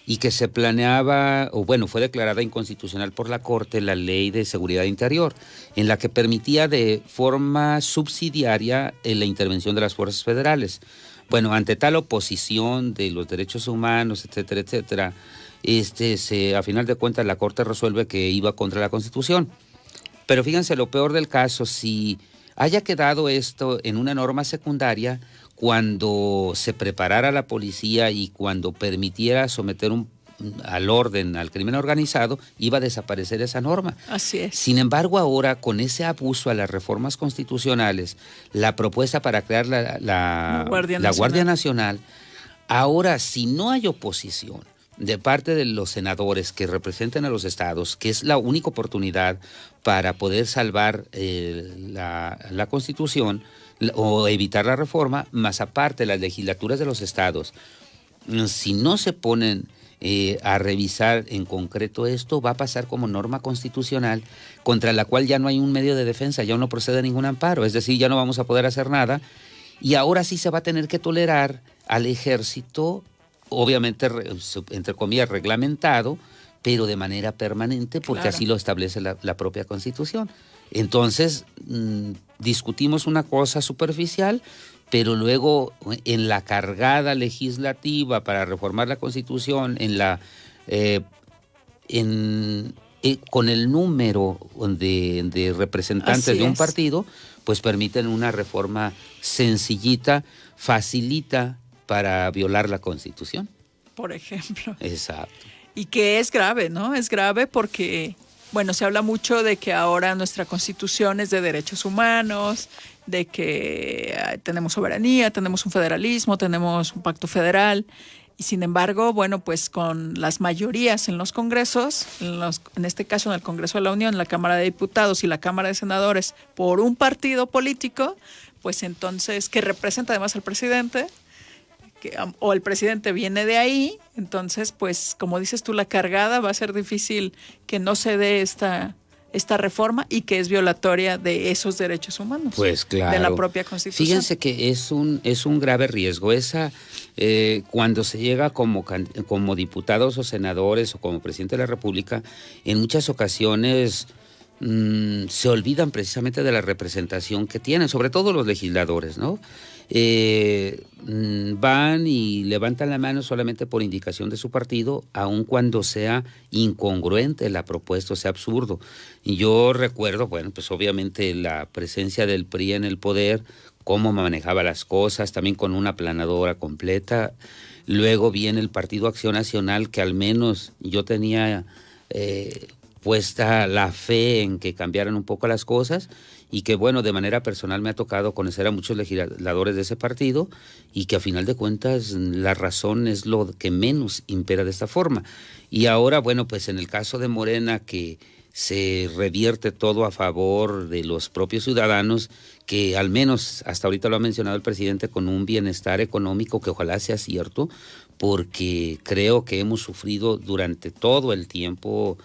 y que se planeaba, o bueno, fue declarada inconstitucional por la Corte la Ley de Seguridad Interior, en la que permitía de forma subsidiaria la intervención de las fuerzas federales. Bueno, ante tal oposición de los derechos humanos, etcétera, etcétera, a final de cuentas la Corte resuelve que iba contra la Constitución. Pero fíjense, lo peor del caso, si haya quedado esto en una norma secundaria, cuando se preparara la policía y cuando permitiera someter al orden, al crimen organizado, iba a desaparecer esa norma. Así es. Sin embargo, ahora, con ese abuso a las reformas constitucionales, la propuesta para crear la Guardia Nacional, ahora, si no hay oposición de parte de los senadores que representan a los estados, que es la única oportunidad para poder salvar la Constitución o evitar la reforma, más aparte las legislaturas de los estados, si no se ponen a revisar en concreto esto, va a pasar como norma constitucional contra la cual ya no hay un medio de defensa, ya no procede ningún amparo, es decir, ya no vamos a poder hacer nada y ahora sí se va a tener que tolerar al ejército, obviamente, entre comillas, reglamentado, pero de manera permanente porque Claro. así lo establece la propia Constitución. Entonces, discutimos una cosa superficial, pero luego en la cargada legislativa para reformar la Constitución, con el número de representantes Así de un es. partido, pues permiten una reforma sencillita, facilita para violar la Constitución. Por ejemplo. Exacto. Y que es grave, ¿no? Es grave porque, bueno, se habla mucho de que ahora nuestra Constitución es de derechos humanos, de que tenemos soberanía, tenemos un federalismo, tenemos un pacto federal. Y sin embargo, bueno, pues con las mayorías en los congresos, en este caso en el Congreso de la Unión, la Cámara de Diputados y la Cámara de Senadores, por un partido político, pues entonces, que representa además al presidente, o el presidente viene de ahí, entonces, pues, como dices tú, la cargada va a ser difícil que no se dé esta reforma y que es violatoria de esos derechos humanos. Pues claro. De la propia Constitución. Fíjense que es un grave riesgo. Cuando se llega como diputados o senadores o como presidente de la República, en muchas ocasiones se olvidan precisamente de la representación que tienen, sobre todo los legisladores, ¿no? Van y levantan la mano solamente por indicación de su partido, aun cuando sea incongruente la propuesta, o sea absurdo. Y yo recuerdo, bueno, pues obviamente la presencia del PRI en el poder, cómo manejaba las cosas, también con una aplanadora completa. Luego viene el Partido Acción Nacional, que al menos yo tenía puesta la fe en que cambiaran un poco las cosas, y que, bueno, de manera personal me ha tocado conocer a muchos legisladores de ese partido, y que a final de cuentas la razón es lo que menos impera de esta forma. Y ahora, bueno, pues en el caso de Morena, que se revierte todo a favor de los propios ciudadanos, que al menos hasta ahorita lo ha mencionado el presidente, con un bienestar económico que ojalá sea cierto, porque creo que hemos sufrido durante todo el tiempo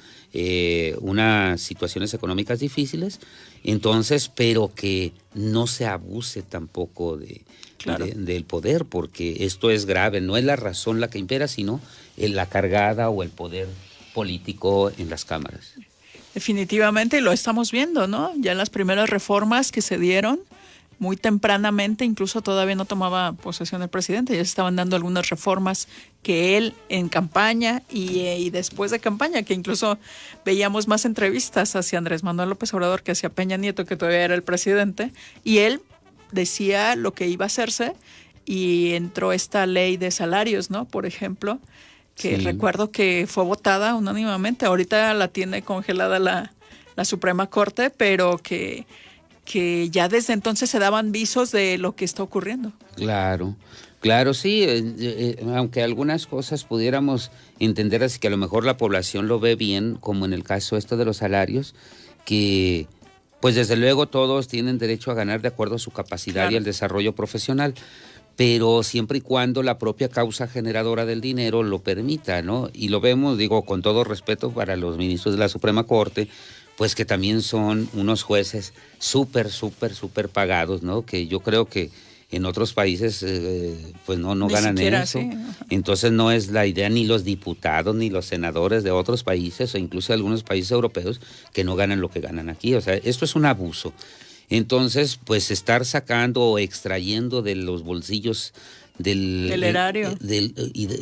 unas situaciones económicas difíciles, entonces, pero que no se abuse tampoco del poder, porque esto es grave, no es la razón la que impera, sino la cargada o el poder político en las cámaras. Definitivamente, y lo estamos viendo, ¿no? Ya las primeras reformas que se dieron muy tempranamente, incluso todavía no tomaba posesión el presidente, ya se estaban dando algunas reformas que él en campaña y después de campaña, que incluso veíamos más entrevistas hacia Andrés Manuel López Obrador que hacia Peña Nieto, que todavía era el presidente, y él decía lo que iba a hacerse, y entró esta ley de salarios, ¿no? Por ejemplo, que Sí. recuerdo que fue votada unánimemente, ahorita la tiene congelada la Suprema Corte, pero que ya desde entonces se daban visos de lo que está ocurriendo. Claro, sí, aunque algunas cosas pudiéramos entender así que a lo mejor la población lo ve bien, como en el caso esto de los salarios, que pues desde luego todos tienen derecho a ganar de acuerdo a su capacidad y al desarrollo profesional, pero siempre y cuando la propia causa generadora del dinero lo permita, ¿no? Y lo vemos, digo, con todo respeto para los ministros de la Suprema Corte, pues que también son unos jueces súper pagados, ¿no? Que yo creo que en otros países pues no Ni ganan siquiera eso. así. Entonces no es la idea ni los diputados ni los senadores de otros países o incluso de algunos países europeos que no ganan lo que ganan aquí. O sea, esto es un abuso. Entonces, pues estar sacando o extrayendo de los bolsillos del erario.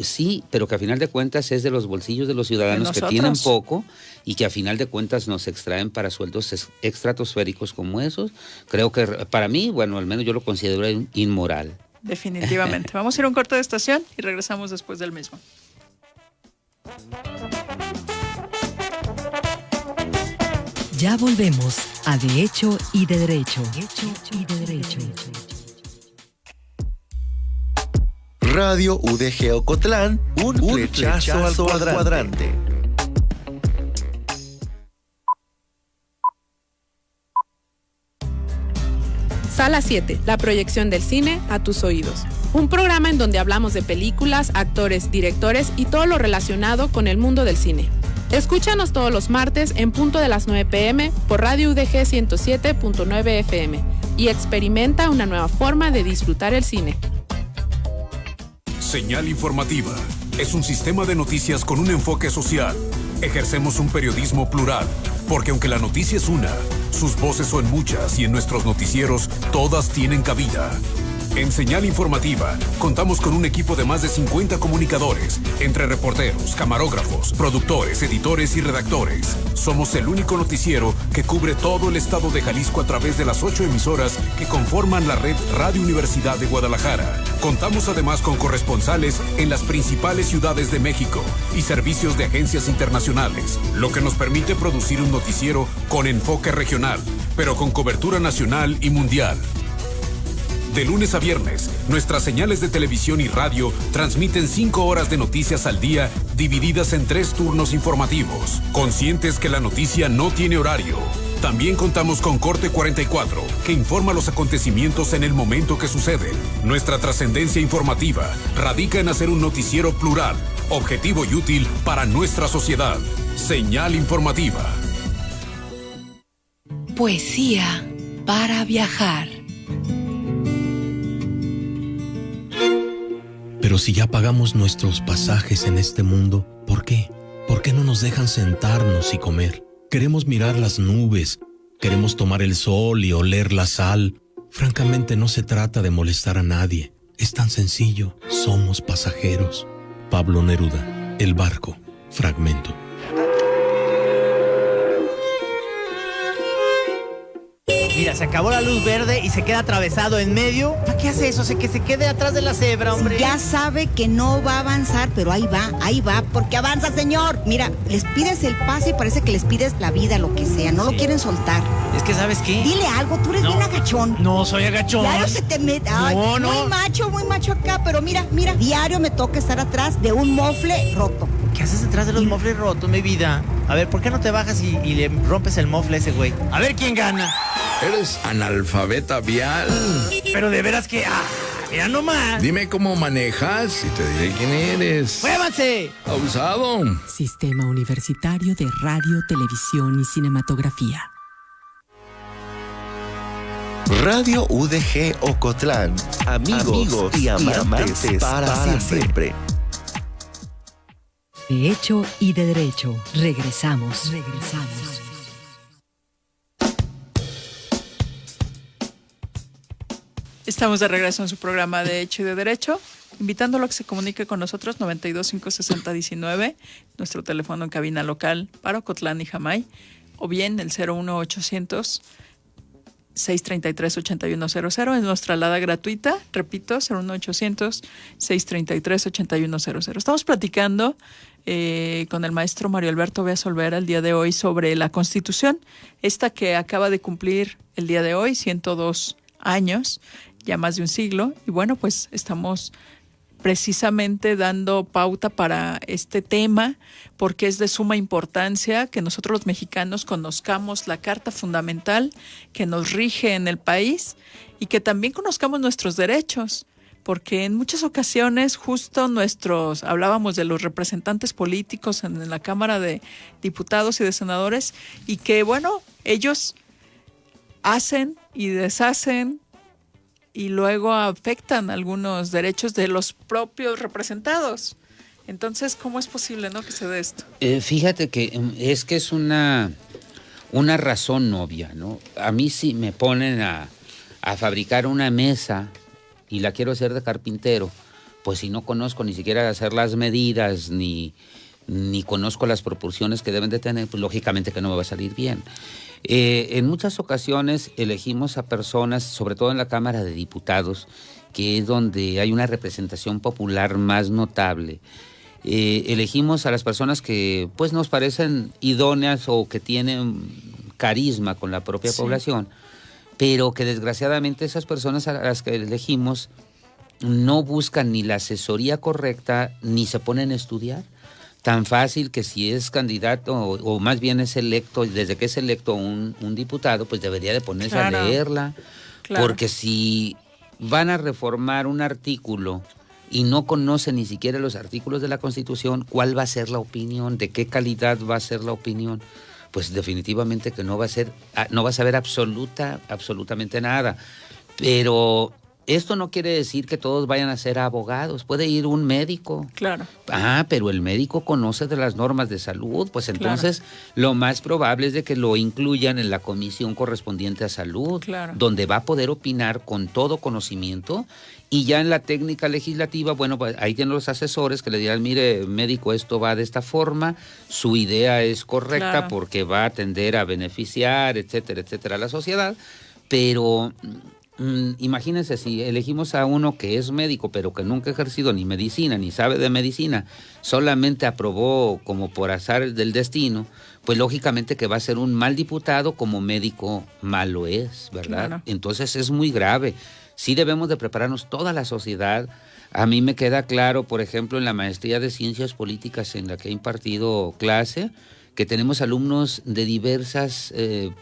Sí, pero que a final de cuentas es de los bolsillos de los ciudadanos que tienen poco y que a final de cuentas nos extraen para sueldos estratosféricos como esos. Creo que para mí, bueno, al menos yo lo considero inmoral. Definitivamente. Vamos a ir a un corte de estación y regresamos después del mismo. Ya volvemos a De Hecho y de Derecho. Radio UDG Ocotlán, un flechazo al cuadrante. Sala 7, la proyección del cine a tus oídos. Un programa en donde hablamos de películas, actores, directores y todo lo relacionado con el mundo del cine. Escúchanos todos los martes en punto de las 9 p.m. por Radio UDG 107.9 FM y experimenta una nueva forma de disfrutar el cine. Señal Informativa es un sistema de noticias con un enfoque social. Ejercemos un periodismo plural, porque aunque la noticia es una, sus voces son muchas y en nuestros noticieros todas tienen cabida. En Señal Informativa contamos con un equipo de más de 50 comunicadores, entre reporteros, camarógrafos, productores, editores y redactores. Somos el único noticiero que cubre todo el estado de Jalisco a través de las 8 emisoras que conforman la red Radio Universidad de Guadalajara. Contamos además con corresponsales en las principales ciudades de México y servicios de agencias internacionales, lo que nos permite producir un noticiero con enfoque regional, pero con cobertura nacional y mundial. De lunes a viernes, nuestras señales de televisión y radio transmiten 5 horas de noticias al día, divididas en 3 turnos informativos, conscientes que la noticia no tiene horario. También contamos con Corte 44, que informa los acontecimientos en el momento que suceden. Nuestra trascendencia informativa radica en hacer un noticiero plural, objetivo y útil para nuestra sociedad. Señal Informativa. Poesía para viajar. Pero si ya pagamos nuestros pasajes en este mundo, ¿por qué? ¿Por qué no nos dejan sentarnos y comer? Queremos mirar las nubes, queremos tomar el sol y oler la sal. Francamente, no se trata de molestar a nadie. Es tan sencillo, somos pasajeros. Pablo Neruda, El barco, fragmento. Mira, se acabó la luz verde y se queda atravesado en medio. ¿Para qué hace eso? Que se quede atrás de la cebra, hombre. Ya sabe que no va a avanzar, pero ahí va, porque avanza, señor. Mira, les pides el pase y parece que les pides la vida, lo que sea, no lo quieren soltar. Es que, ¿sabes qué? Dile algo, tú eres bien agachón. No, soy agachón. Diario se te mete. Ay, muy macho acá, pero mira, diario me toca estar atrás de un mofle roto. ¿Qué haces detrás de los mofles rotos, mi vida? A ver, ¿por qué no te bajas y le rompes el mofle a ese güey? A ver quién gana. Eres analfabeta vial. Pero de veras que... mira nomás. Dime cómo manejas y te diré quién eres. ¡Muévanse! Abusado. Sistema Universitario de Radio, Televisión y Cinematografía. Radio UDG Ocotlán. Amigos y amantes para siempre. De hecho y de derecho. Regresamos. Estamos de regreso en su programa de Hecho y de Derecho, invitándolo a que se comunique con nosotros 92-560-19, nuestro teléfono en cabina local para Ocotlán y Jamay, o bien el 01800-633-8100 es nuestra alada gratuita, repito, 01800-633-8100. Estamos platicando con el maestro Mario Alberto Beas Olvera el día de hoy sobre la Constitución, esta que acaba de cumplir el día de hoy 102 años, ya más de un siglo, y bueno, pues estamos precisamente dando pauta para este tema, porque es de suma importancia que nosotros los mexicanos conozcamos la Carta Fundamental que nos rige en el país y que también conozcamos nuestros derechos, porque en muchas ocasiones justo hablábamos de los representantes políticos en la Cámara de Diputados y de Senadores, y que bueno, ellos hacen y deshacen y luego afectan algunos derechos de los propios representados. Entonces, ¿cómo es posible, no, que se dé esto? Fíjate que es una razón obvia, ¿no? A mí si me ponen a fabricar una mesa y la quiero hacer de carpintero, pues si no conozco ni siquiera hacer las medidas, ni conozco las proporciones que deben de tener, pues lógicamente que no me va a salir bien. En muchas ocasiones elegimos a personas, sobre todo en la Cámara de Diputados, que es donde hay una representación popular más notable. Elegimos a las personas que pues nos parecen idóneas o que tienen carisma con la propia población, pero que desgraciadamente esas personas a las que elegimos no buscan ni la asesoría correcta ni se ponen a estudiar. Tan fácil que si es candidato o más bien es electo, desde que es electo un diputado, pues debería de ponerse a leerla, Claro. Porque si van a reformar un artículo y no conocen ni siquiera los artículos de la Constitución, ¿cuál va a ser la opinión? ¿De qué calidad va a ser la opinión? Pues definitivamente que no va a saber absolutamente nada. Pero esto no quiere decir que todos vayan a ser abogados. Puede ir un médico. Claro. Pero el médico conoce de las normas de salud, pues entonces lo más probable es de que lo incluyan en la comisión correspondiente a salud, donde va a poder opinar con todo conocimiento. Y ya en la técnica legislativa, bueno, pues ahí tienen los asesores que le dirán, mire, médico, esto va de esta forma, su idea es correcta porque va a tender a beneficiar, etcétera, etcétera, a la sociedad. Pero imagínense, si elegimos a uno que es médico, pero que nunca ha ejercido ni medicina, ni sabe de medicina, solamente aprobó como por azar del destino, pues lógicamente que va a ser un mal diputado, como médico malo es, ¿verdad? Claro. Entonces es muy grave. Sí debemos de prepararnos toda la sociedad. A mí me queda claro, por ejemplo, en la maestría de Ciencias Políticas en la que he impartido clase, que tenemos alumnos de diversas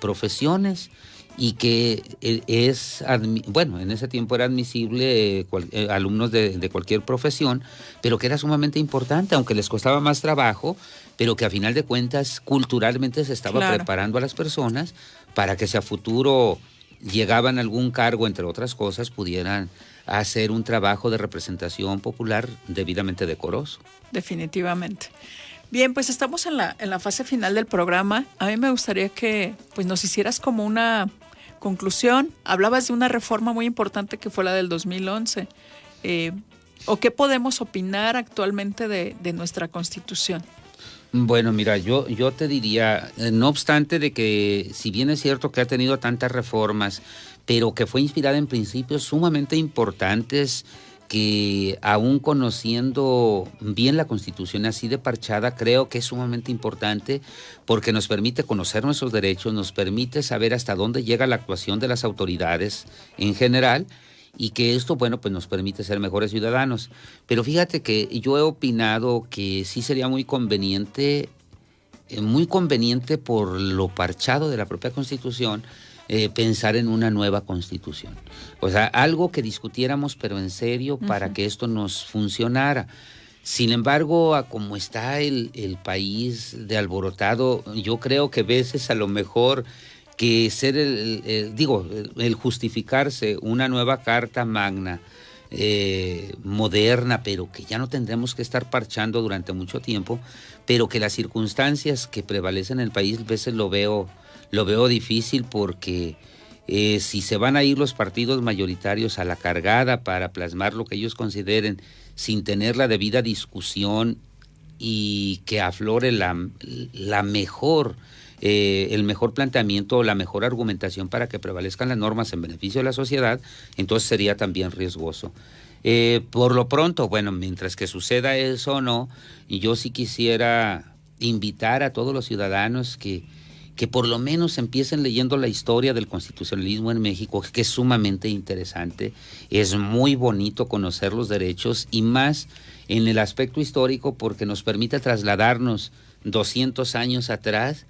profesiones y que en ese tiempo era admisible alumnos de cualquier profesión, pero que era sumamente importante, aunque les costaba más trabajo, pero que a final de cuentas culturalmente se estaba preparando a las personas para que si a futuro llegaban a algún cargo, entre otras cosas, pudieran hacer un trabajo de representación popular debidamente decoroso. Definitivamente. Bien, pues estamos en la fase final del programa. A mí me gustaría que pues nos hicieras como una conclusión. Hablabas de una reforma muy importante que fue la del 2011. ¿O qué podemos opinar actualmente de nuestra Constitución? Bueno, mira, yo te diría, no obstante de que si bien es cierto que ha tenido tantas reformas, pero que fue inspirada en principios sumamente importantes, que aún conociendo bien la Constitución así de parchada, creo que es sumamente importante porque nos permite conocer nuestros derechos, nos permite saber hasta dónde llega la actuación de las autoridades en general, y que esto, bueno, pues nos permite ser mejores ciudadanos. Pero fíjate que yo he opinado que sí sería muy conveniente por lo parchado de la propia Constitución, pensar en una nueva Constitución. O sea, algo que discutiéramos, pero en serio, para que esto nos funcionara. Sin embargo, a como está el país de alborotado, yo creo que a veces a lo mejor que ser el justificarse una nueva Carta Magna moderna, pero que ya no tendremos que estar parchando durante mucho tiempo, pero que las circunstancias que prevalecen en el país a veces lo veo difícil, porque si se van a ir los partidos mayoritarios a la cargada para plasmar lo que ellos consideren sin tener la debida discusión y que aflore la mejor el mejor planteamiento o la mejor argumentación para que prevalezcan las normas en beneficio de la sociedad, entonces sería también riesgoso. Por lo pronto, bueno, mientras que suceda eso o no, yo sí quisiera invitar a todos los ciudadanos que por lo menos empiecen leyendo la historia del constitucionalismo en México, que es sumamente interesante. Es muy bonito conocer los derechos, y más en el aspecto histórico, porque nos permite trasladarnos 200 años atrás,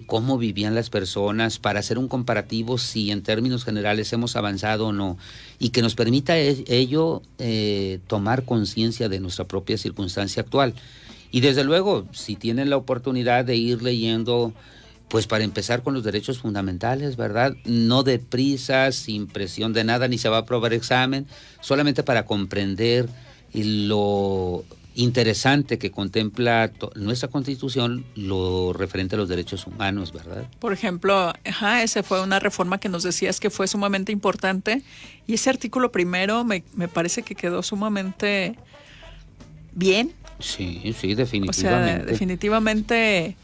cómo vivían las personas, para hacer un comparativo si en términos generales hemos avanzado o no, y que nos permita ello tomar conciencia de nuestra propia circunstancia actual. Y desde luego, si tienen la oportunidad de ir leyendo, pues para empezar con los derechos fundamentales, ¿verdad? No deprisa, sin presión de nada, ni se va a aprobar examen, solamente para comprender lo interesante que contempla nuestra Constitución, lo referente a los derechos humanos, ¿verdad? Por ejemplo, esa fue una reforma que nos decías que fue sumamente importante, y ese artículo primero me parece que quedó sumamente bien. Sí, definitivamente. O sea, definitivamente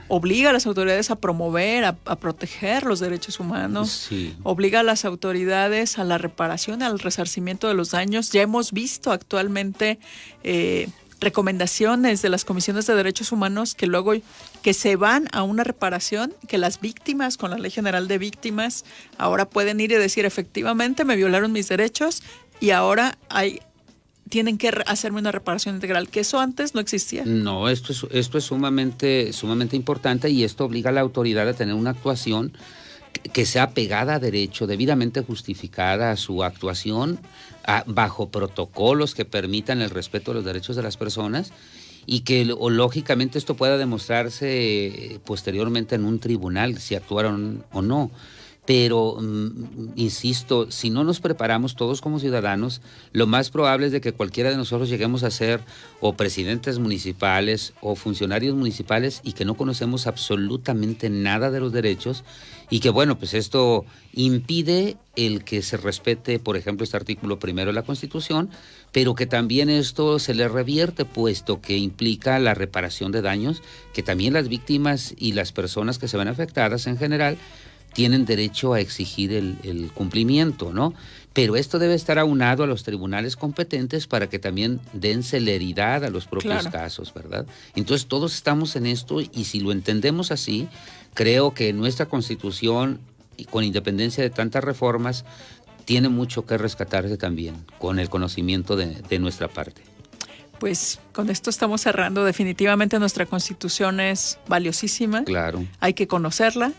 obliga a las autoridades a promover, a proteger los derechos humanos, sí. Obliga a las autoridades a la reparación, al resarcimiento de los daños. Ya hemos visto actualmente recomendaciones de las comisiones de derechos humanos que luego que se van a una reparación, que las víctimas, con la Ley General de Víctimas, ahora pueden ir y decir, efectivamente me violaron mis derechos y ahora tienen que hacerme una reparación integral, que eso antes no existía. No, esto es sumamente importante, y esto obliga a la autoridad a tener una actuación que sea pegada a derecho, debidamente justificada a su actuación, bajo protocolos que permitan el respeto de los derechos de las personas, y que lógicamente esto pueda demostrarse posteriormente en un tribunal si actuaron o no. Pero, insisto, si no nos preparamos todos como ciudadanos, lo más probable es de que cualquiera de nosotros lleguemos a ser o presidentes municipales o funcionarios municipales y que no conocemos absolutamente nada de los derechos, y que, bueno, pues esto impide el que se respete, por ejemplo, este artículo 1 de la Constitución, pero que también esto se le revierte, puesto que implica la reparación de daños, que también las víctimas y las personas que se ven afectadas en general tienen derecho a exigir el cumplimiento, ¿no? Pero esto debe estar aunado a los tribunales competentes para que también den celeridad a los propios casos, ¿verdad? Entonces todos estamos en esto, y si lo entendemos así, creo que nuestra Constitución, y con independencia de tantas reformas, tiene mucho que rescatarse también con el conocimiento de nuestra parte. Pues con esto estamos cerrando. Definitivamente nuestra Constitución es valiosísima. Claro. Hay que conocerla.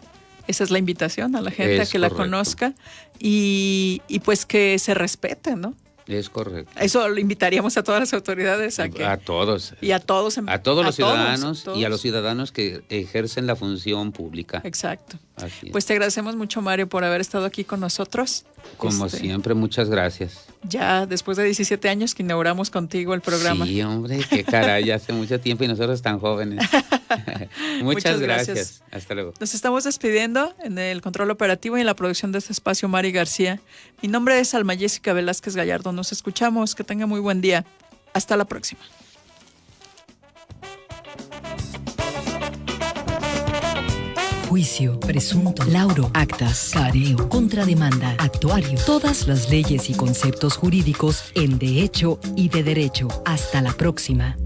Esa es la invitación a la gente, a que la conozca y pues que se respete, ¿no? Es correcto. Eso lo invitaríamos a todas las autoridades a que... A todos. Y a todos. A todos los ciudadanos y a los ciudadanos que ejercen la función pública. Exacto. Así es. Pues te agradecemos mucho, Mario, por haber estado aquí con nosotros. Como siempre, muchas gracias. Ya después de 17 años que inauguramos contigo el programa. Sí, hombre, qué caray, hace mucho tiempo y nosotros tan jóvenes. Muchas gracias. Hasta luego. Nos estamos despidiendo en el control operativo y en la producción de este espacio, Mari García. Mi nombre es Alma Jessica Velázquez Gallardo. Nos escuchamos. Que tenga muy buen día. Hasta la próxima. Juicio, presunto, laudo, actas, careo, contrademanda, actuario. Todas las leyes y conceptos jurídicos en De Hecho y de Derecho. Hasta la próxima.